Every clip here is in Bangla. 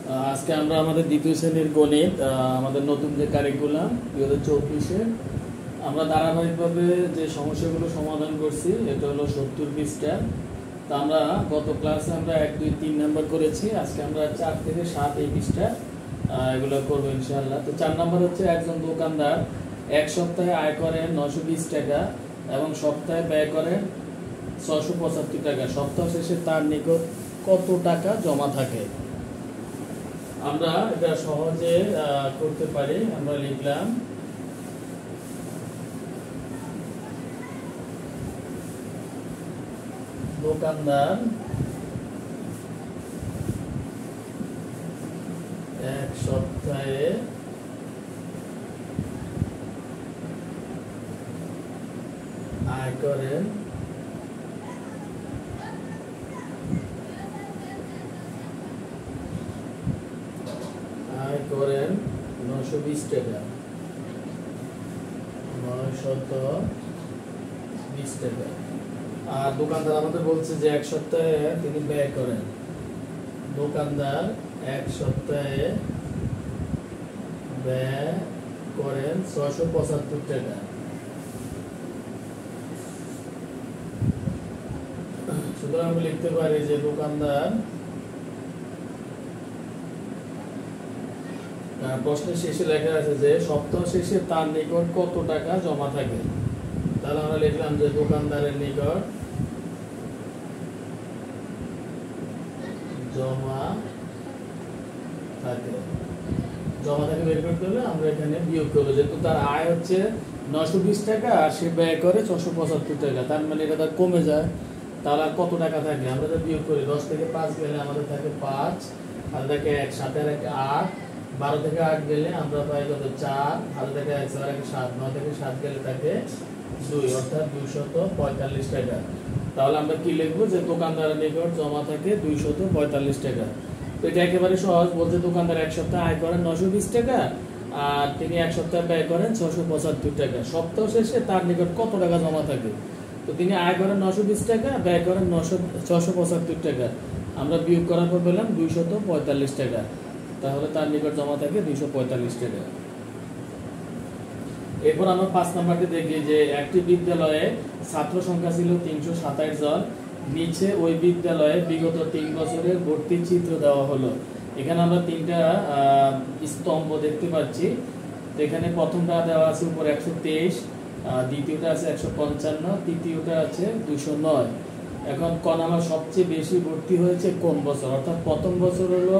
আজকে আমরা আমাদের দ্বিতীয় শ্রেণীর গণিত আমাদের নতুন যে কারিকুলাম 2024-এ আমরা ধারাবাহিকভাবে যে সমস্যাগুলো সমাধান করছি এটা হলো 70 পৃষ্ঠা। তো আমরা গত ক্লাসে আমরা 1, 2, 3 নাম্বার করেছি। আজকে আমরা 4 থেকে 7 এই পৃষ্ঠা এগুলো করবো ইনশাআল্লাহ। তো 4 নাম্বার হচ্ছে একজন দোকানদার এক সপ্তাহে আয় করেন 920 টাকা এবং সপ্তাহে ব্যয় করেন 675 টাকা। সপ্তাহ শেষে তার নিকট কত টাকা জমা থাকে? আমরা এটা সহজে করতে পারি। আমরা লিখলাম দোকানদার এক সপ্তাহে আয় করেন 920 টাকা, 920 টাকা। আর দোকানদার আমাদের বলছে যে এক সপ্তাহে তিনি ব্যয় করেন, দোকানদার এক সপ্তাহে ব্যয় করেন 675 টাকা। সুতরাং আমি লিখতে পারি যে দোকানদার প্রশ্নের শেষে লেখা আছে যে সপ্তাহ শেষে তার নিকট কত টাকা জমা থাকে। তাহলে আমরা লিখলাম যে দোকানদারের নিকট জমা থাকে বের করতে হলে আমরা এখানে বিয়োগ করবো, যেহেতু তার আয় হচ্ছে 920 টাকা আর সে ব্যয় করে 675 টাকা, তার মানে এটা তার কমে যায়। তাহলে আর কত টাকা থাকে? আমরা যদি বিয়োগ করি 10 থেকে 5 গেলে আমাদের থাকে 5, আর থাকে 1, 7 আর 1 8, 12 থেকে 8 গেলে আমরা পাই কত 4, হাতে থেকে 1 আর 1 7, 9 থেকে 7 গেলে থাকে 2, অর্থাৎ 245 টাকা। তাহলে আমরা কি লিখবো যে দোকানদারের নিকট জমা থাকে 245 টাকা। তো এটা একেবারে সহজ। বলতে দোকানদার এক সপ্তাহে আয় করেন 920 টাকা আর তিনি এক সপ্তাহে ব্যয় করেন 675 টাকা। সপ্তাহ শেষে তার নিকট কত টাকা জমা থাকে? তো তিনি আয় করেন 920 টাকা, ব্যয় করেন 675 টাকা। আমরা বিয়োগ করার পর পেলাম 245 টাকা। তাহলে তার নিকট জমা থাকে 245 টাকা। এরপর আমরা 5 নাম্বারটি দেখি যে একটি বিদ্যালয়ে ছাত্র সংখ্যা ছিল 327 জন। নিচে ওই বিদ্যালয়ে বিগত 3 বছরের ভর্তির চিত্র দেওয়া হলো। এখানে আমরা 3টা স্তম্ভ দেখতে পাচ্ছি। তো এখানে প্রথমটা দেওয়া আছে উপর 123, দ্বিতীয়টা আছে 155, তৃতীয়টা আছে 209। এখন ক নাম্বার সবচেয়ে বেশি ভর্তি হয়েছে কোন বছর? অর্থাৎ প্রথম বছর হলো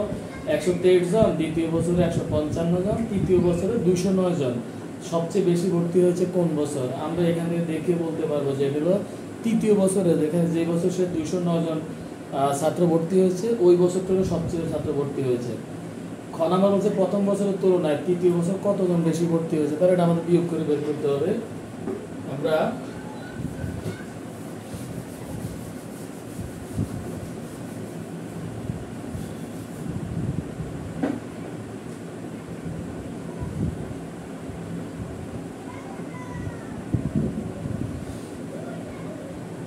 123 জন, দ্বিতীয় বছরে 155 জন, তৃতীয় বছরে 209 জন। সবচেয়ে বেশি ভর্তি হয়েছে কোন বছর? আমরা এখান থেকে দেখে বলতে পারবো যে এগুলো তৃতীয় বছরে, যেখানে যে বছর সে 209 জন ছাত্র ভর্তি হয়েছে ওই বছরটা সবচেয়ে ছাত্র ভর্তি হয়েছে। খ নাম্বার বলছে প্রথম বছরের তুলনায় তৃতীয় বছর কতজন বেশি ভর্তি হয়েছে, তাহলে এটা আমাদের বিয়োগ করে বের করতে হবে। আমরা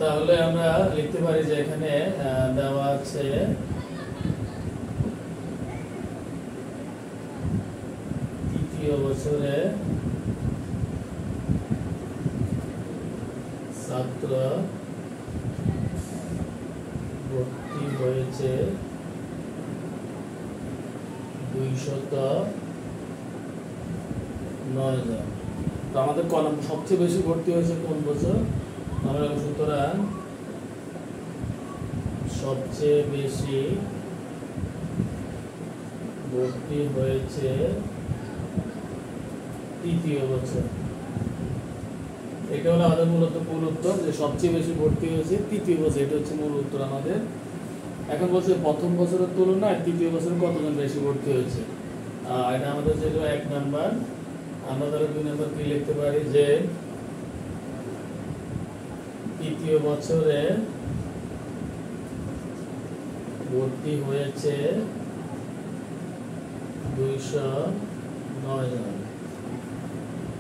তাহলে আমরা লিখতে পারি যে এখানে দেওয়া আছে তৃতীয় বছরে ছাত্র ভর্তি হয়েছে 209 জন। তো আমাদের কলম সবচেয়ে বেশি ভর্তি হয়েছে কোন বছর? আমরা সুতরাং সবচেয়ে বেশি ভর্তি হয়েছে তৃতীয় বছর। এটা হলো আমাদের মূলত মূল উত্তর, যে সবচেয়ে বেশি ভর্তি হয়েছে তৃতীয় বছর। এটা হচ্ছে মূল উত্তর আমাদের। এখন বলছে প্রথম বছরের তুলনায় তৃতীয় বছরে কতজন বেশি ভর্তি হয়েছে। এটা আমাদের যেটা 1 নাম্বার। আমরা তাহলে 2 নাম্বার কি লিখতে পারি যে তৃতীয় বছরে ভর্তি হয়েছে 209 জন।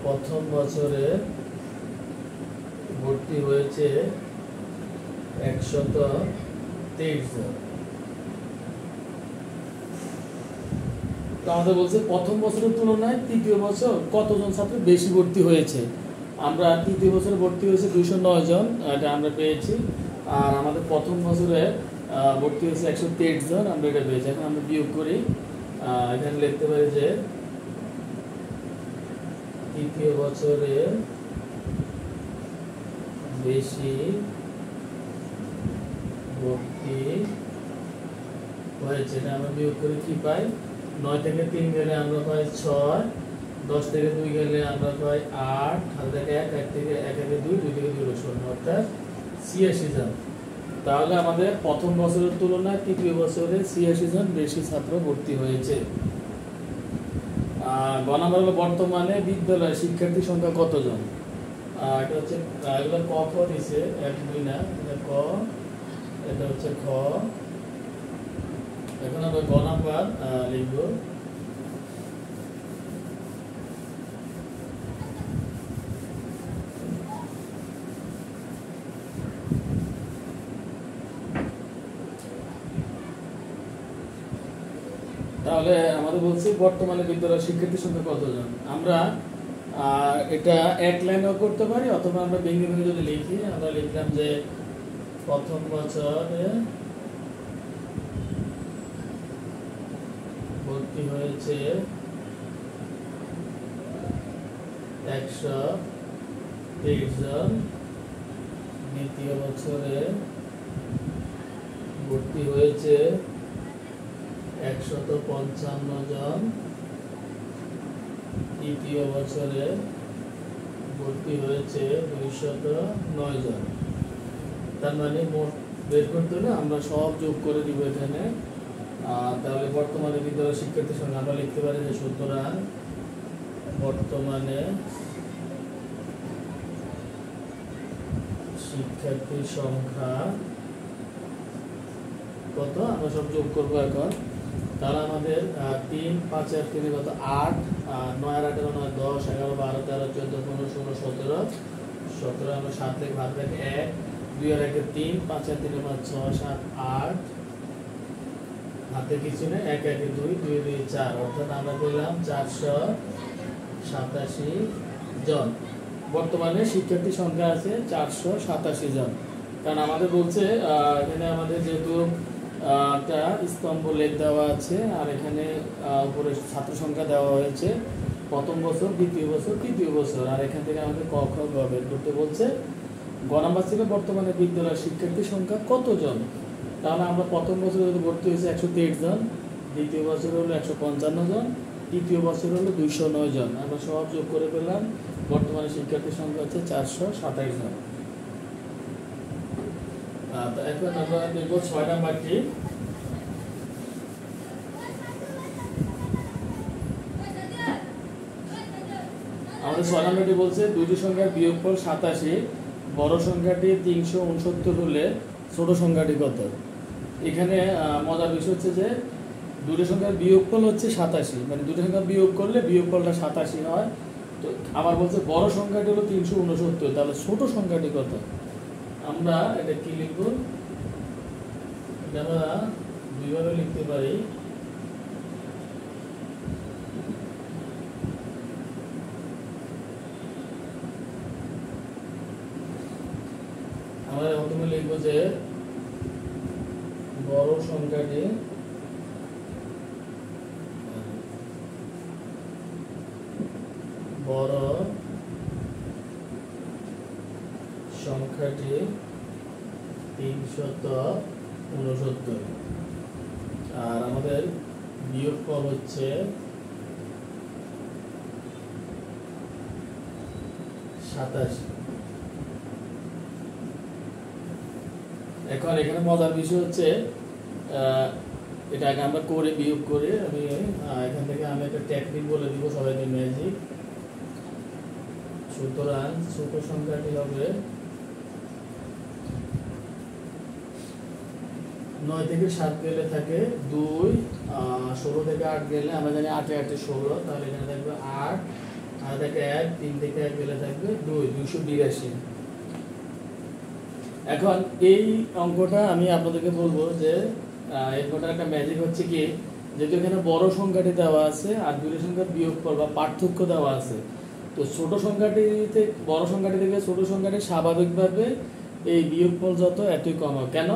প্রথম বছরে ভর্তি হয়েছে 123 জন। তো আমাদের বলছে প্রথম বছরের তুলনায় তৃতীয় বছর কতজন ছাত্র বেশি ভর্তি হয়েছে। আমরা তৃতীয় বছরে ভর্তি হয়েছে 209 জন, এটা আমরা পেয়েছি। আর আমাদের প্রথম বছরে ভর্তি হয়েছে 123 জন, আমরা এটা পেয়েছি। এখন আমরা বিয়োগ করি, এখানে লিখতে পারি যে তৃতীয় বছরে বেশি ভর্তি হয়েছে, এটা আমরা বিয়োগ করে কি পাই? 9 থেকে 3 গেলে আমরা পাই 6, 10 থেকে 2 গেলে আমরা পাই 8, হাত থেকে 1, 1 থেকে 2, 2 থেকে 2 শূন্য, অর্থাৎ 86 জন। তাহলে আমাদের প্রথম বছরের তুলনায় তৃতীয় বছরে 86 জন বেশি ছাত্র ভর্তি হয়েছে। গ নাম্বার হলো বর্তমানে বিদ্যালয়ে শিক্ষার্থী সংখ্যা কতজন। এটা হচ্ছে এগুলো ক খ দিছে, 1 2 না, এটা ক, এটা হচ্ছে খ। এখন আমরা গ নাম্বার লিখব। তাহলে আমাদের বলছি বর্তমানে বিদ্যালয়ের শিক্ষার্থী সংখ্যা কতজন। আমরা এটা এক লাইনেও করতে পারি, অথবা আমরা ভেঙে ভেঙে যদি লিখি, আমরা লিখলাম যে প্রথম বছরে ভর্তি হয়েছে 123 জন, দ্বিতীয় বছরে ভর্তি হয়েছে 155 জন, তৃতীয় বছরে ভর্তি হয়েছে 209 জন। তার মানে মোট বের করতে হলে আমরা সব যোগ করে দিব এখানে। তাহলে বর্তমানে বিদ্যালয়ের শিক্ষার্থীর সংখ্যা আমরা লিখতে পারি যে সুতরাং বর্তমানে শিক্ষার্থীর সংখ্যা কত, আমরা সব যোগ করবো এখন। তাহলে আমাদের 3 5 আর 3 কত 8, 9 আর 8 9, 10 11 12 13 14 15 16 17 17, আমরা 7 থেকে ভাগ থেকে 1, 2 আর 1 3, 5 আর 3 5 6 7 8, হাতে কিছু নেই, 1 1 2 2 2 4, অর্থাৎ আমরা পেলাম 487 জন। বর্তমানে শিক্ষার্থী সংখ্যা আছে 487 জন। কারণ আমাদের বলছে এখানে আমাদের যেহেতু একটা স্তম্ভ লেখ দেওয়া আছে, আর এখানে উপরে ছাত্র সংখ্যা দেওয়া হয়েছে প্রথম বছর, দ্বিতীয় বছর, তৃতীয় বছর, আর এখান থেকে আমাদের ক খ গ বের করতে বলছে। গ নাম্বার ছিল বর্তমানে বিদ্যালয়ের শিক্ষার্থীর সংখ্যা কতজন। তাহলে আমরা প্রথম বছরে ভর্তি হয়েছে 123 জন, দ্বিতীয় বছর হলো 155 জন, তৃতীয় বছর হলো 209 জন। আমরা সব যোগ করে পেলাম বর্তমানে শিক্ষার্থীর সংখ্যা হচ্ছে 427 জন। তো এখন আমরা দেখব 6 নাম্বারটি। আমাদের 6 নাম্বারটি বলছে দুইটি সংখ্যার বিয়োগফল 87, বড় সংখ্যাটি 369 হলে ছোট সংখ্যাটি কত। এখানে মজার বিষয় হচ্ছে যে দুটো সংখ্যার বিয়োগফল হচ্ছে 87, মানে দুটো সংখ্যা বিয়োগ করলে বিয়োগফলটা 87 হয়। তো আবার বলছে বড় সংখ্যাটি হলো 369, তাহলে ছোট সংখ্যাটি কত। আমরা এটা কি লিখব, এটা আমরা দুইভাবে লিখতে পারি। আমরা প্রথমে লিখব যে বড় সংখ্যাটি বড় সংখ্যাটি 369, আর আমাদের বিয়োগফল হচ্ছে 87। এখন এখানে মজার বিষয় হচ্ছে এটা আগে আমরা করে বিয়োগ করে আমি এখান থেকে আমি একটা টেকনিক বলে দিব, সবাই ম্যাজিক। সুতরাং ছোট সংখ্যাটি হবে 9 থেকে 7 গেলে থাকে 2, 16 থেকে 8 গেলে আমরা জানি 8 8 16, তাহলে এখানে থাকবে 8, আর থেকে 1, 3 থেকে 1 গেলে থাকবে 2, 282। এখন এই অঙ্কটা আমি আপনাদেরকে বলবো যে এই অঙ্কটার একটা ম্যাজিক হচ্ছে কি, যেহেতু এখানে বড় সংখ্যাটি দেওয়া আছে আর দুইটা সংখ্যার বিয়োগফল বা পার্থক্য দেওয়া আছে, তো ছোট সংখ্যাটি থেকে বড় সংখ্যাটি থেকে ছোট সংখ্যাটি স্বাভাবিকভাবে এই বিয়োগফল যত এতই কম হবে। কেন?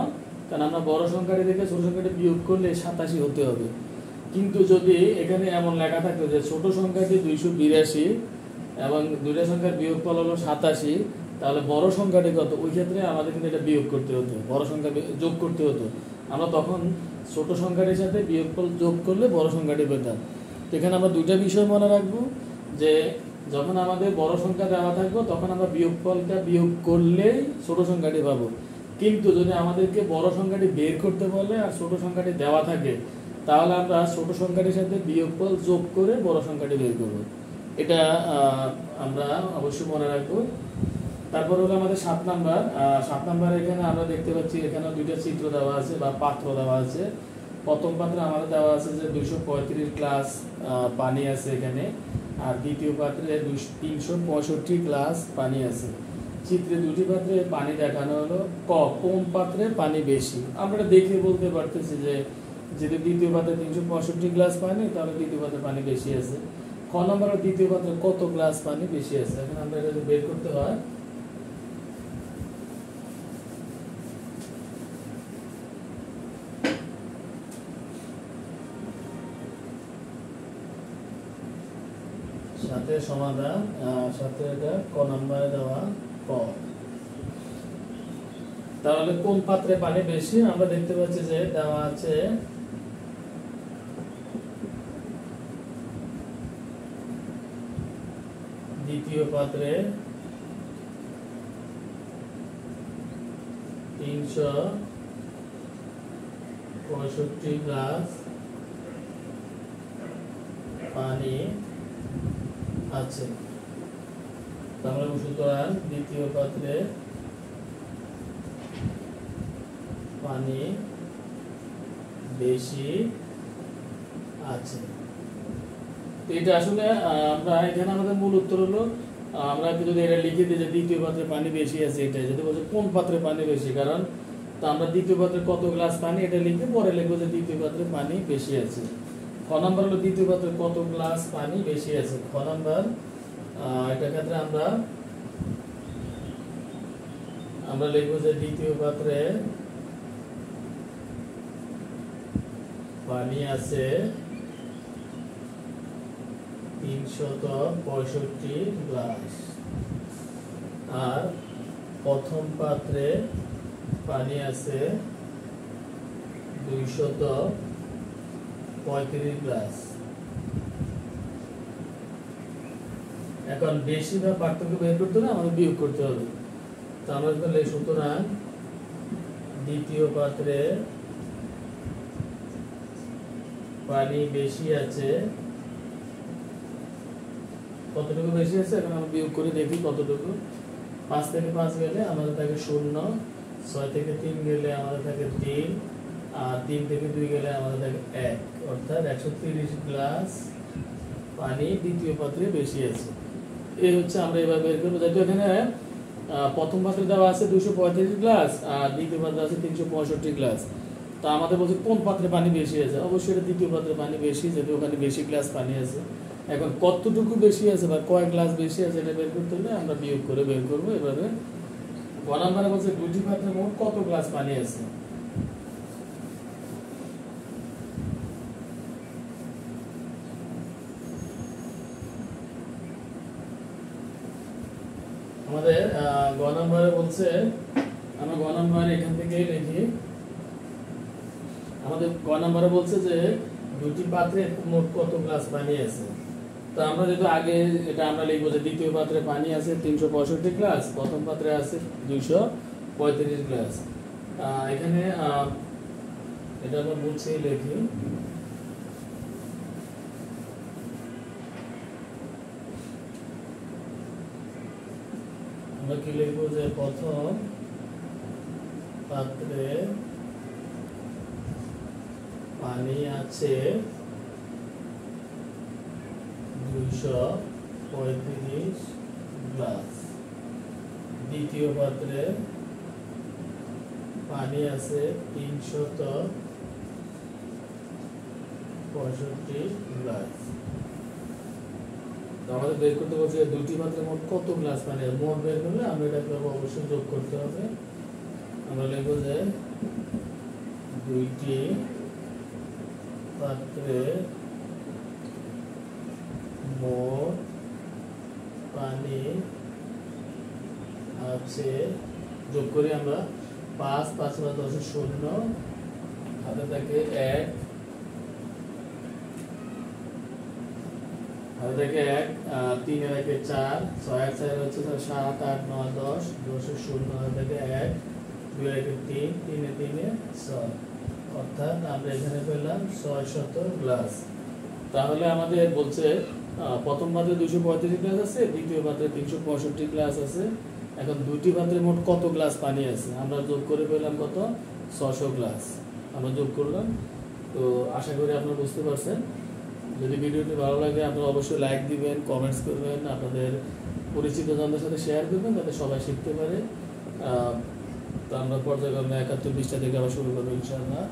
কারণ আমরা বড় সংখ্যাটি থেকে ছোট সংখ্যাটি বিয়োগ করলে 87 হতে হবে। কিন্তু যদি এখানে এমন লেখা থাকতো যে ছোট সংখ্যাটি 282 এবং দুইটা সংখ্যার বিয়োগফল হলো 87, তাহলে বড় সংখ্যাটি কত, ওই ক্ষেত্রে আমাদের কিন্তু এটা বিয়োগ করতে হতো, বড় সংখ্যা যোগ করতে হতো। আমরা তখন ছোট সংখ্যাটির সাথে বিয়োগফল যোগ করলে বড় সংখ্যাটি পেতাম। তো এখানে আমরা দুইটা বিষয় মনে রাখবো, যে যখন আমাদের বড় সংখ্যা দেওয়া থাকবে তখন আমরা বিয়োগফলটা বিয়োগ করলেই ছোট সংখ্যাটি পাবো। কিন্তু যদি আমাদেরকে বড় সংখ্যাটি বের করতে বলে আর ছোট সংখ্যাটি দেওয়া থাকে, তাহলে আমরা ছোট সংখ্যাটির সাথে বিয়োগফল যোগ করে বড় সংখ্যাটি বের করব। এটা আমরা অবশ্যই মনে রাখবো। তারপর হলো আমাদের 7 নাম্বার। এখানে আমরা দেখতে পাচ্ছি এখানে দুইটা চিত্র দেওয়া আছে বা পাত্র দেওয়া আছে। প্রথম পাত্রে আমাদের দেওয়া আছে যে 235 গ্লাস পানি আছে এখানে, আর দ্বিতীয় পাত্রে 365 গ্লাস পানি আছে। চিত্রে দুটি পাত্রে পানি দেখানো হলো, কোন পাত্রে পানি বেশি। আমরা দেখে বলতে পারতেছি যে যেহেতু দ্বিতীয় পাত্রে 365 গ্লাস পানি, তাহলে দ্বিতীয় পাত্রে পানি বেশি আছে। খ নম্বরে দ্বিতীয় পাত্রে কত গ্লাস পানি বেশি আছে, এখন আমরা এটা যদি বের করতে হয়, সাথে সমাধান, সাথে এটা ক নম্বরে দেওয়া ক। তাহলে কোন পাত্রে পানি বেশি, আমরা দেখতে পাচ্ছি যে দেওয়া আছে দ্বিতীয় পাত্রে 365 গ্লাস পানি আছে। তাহলে সুতরাং দ্বিতীয় পাত্রে পানি বেশি আছে। এটা আসলে আমরা এখানে আমাদের মূল উত্তর হলো, আমরা যদি এটা লিখে দিই যে দ্বিতীয় পাত্রে পানি বেশি আছে, এটা যদি বলছে কোন পাত্রে পানি বেশি, কারণ তো আমরা দ্বিতীয় পাত্রে কত গ্লাস পানি এটা লিখে পরে লিখবো যে দ্বিতীয় পাত্রে পানি বেশি আছে। খ নাম্বার হলো দ্বিতীয় পাত্রে কত গ্লাস পানি বেশি আছে। খ নাম্বার এটার ক্ষেত্রে আমরা লিখবো যে দ্বিতীয় পাত্রে পানি আছে 365 গ্লাস, আর প্রথম পাত্রে পানি আছে 235 গ্লাস। এখন বেশি বা পার্থক্য বের করতে হলে আমাদের বিয়োগ করতে হবে। তো আমরা করলে সুতরাং দ্বিতীয় পাত্রে পানি বেশি আছে, কতটুকু বেশি আছে এখন আমরা বিয়োগ করে দেখি কতটুকু। 5 থেকে 5 গেলে আমাদের থাকে 0, 6 থেকে 3 গেলে আমাদের থাকে 3, আর 3 থেকে 2 গেলে আমাদের থাকে 1, অর্থাৎ 130 গ্লাস পানি দ্বিতীয় পাত্রে বেশি আছে। এই হচ্ছে আমরা এভাবে বের করবো। যেহেতু এখানে প্রথম পাত্রে দেওয়া আছে 235 গ্লাস আর দ্বিতীয় পাত্রে আছে 365 গ্লাস, তো আমাদের বলছে কোন পাত্রে পানি বেশি আছে, অবশ্যই এটা দ্বিতীয় পাত্রে পানি বেশি, যেহেতু ওখানে বেশি গ্লাস পানি আছে। এখন কতটুকু বেশি আছে বা কয় গ্লাস বেশি আছে এটা বের করতে হলে আমরা বিয়োগ করে বের করবো। এভাবে গ নাম্বারে বলছে দুটি পাত্রে মোট কত গ্লাস পানি আছে। আমাদের গ নাম্বারে বলছে, আমরা গ নাম্বারে এখান থেকে লিখি, আমাদের গ নাম্বারে বলছে যে দুটি পাত্রে মোট কত গ্লাস পানি আছে। তো আমরা যেহেতু আগে এটা আমরা লিখবো যে দ্বিতীয় পাত্রে পানি আছে 365 গ্লাস, প্রথম পাত্রে আছে 235 গ্লাস। এখানে এটা আমরা মুছেই লিখি, আমরা কি লিখবো যে প্রথম পাত্রে পানি আছে 235 গ্লাস, দ্বিতীয় পাত্রে পানি আছে 365 65 গ্লাস। তো আমাদের বের করতে বলছে দুটি পাত্রে মোট কত গ্লাস পানি, মোট বের করলে আমরা এটাকে অবশ্যই যোগ করতে হবে। আমরা লিখবো যে দুইটি পাত্রে মোট পানি আছে, যোগ করি আমরা 5 5 + 10 0, হাতে থাকে 1, হাতে থাকে 1, 3 এর একে 4, 6 আর 4 হচ্ছে 7 8 9 10, 10 এর 0, হাতে থাকে 1, 2 এর একে 3, 3 এর 3 এ 6, অর্থাৎ আমরা এখানে পেলাম 600 গ্লাস। তাহলে আমাদের বলছে প্রথম পাত্রে 235 গ্লাস আছে, দ্বিতীয় পাত্রে 365 গ্লাস আছে। এখন দুটি পাত্রে মোট কত গ্লাস পানি আছে, আমরা যোগ করে পেলাম কত, 600 গ্লাস আমরা যোগ করলাম। তো আশা করি আপনারা বুঝতে পারছেন। যদি ভিডিওটি ভালো লাগে আপনারা অবশ্যই লাইক দিবেন, কমেন্টস করবেন, আপনাদের পরিচিত জনদের সাথে শেয়ার করবেন যাতে সবাই শিখতে পারে। তো আমরা পর্যায়ক্রমে 71 পৃষ্ঠা থেকে আবার শুরু করবো ইনশাআল্লাহ।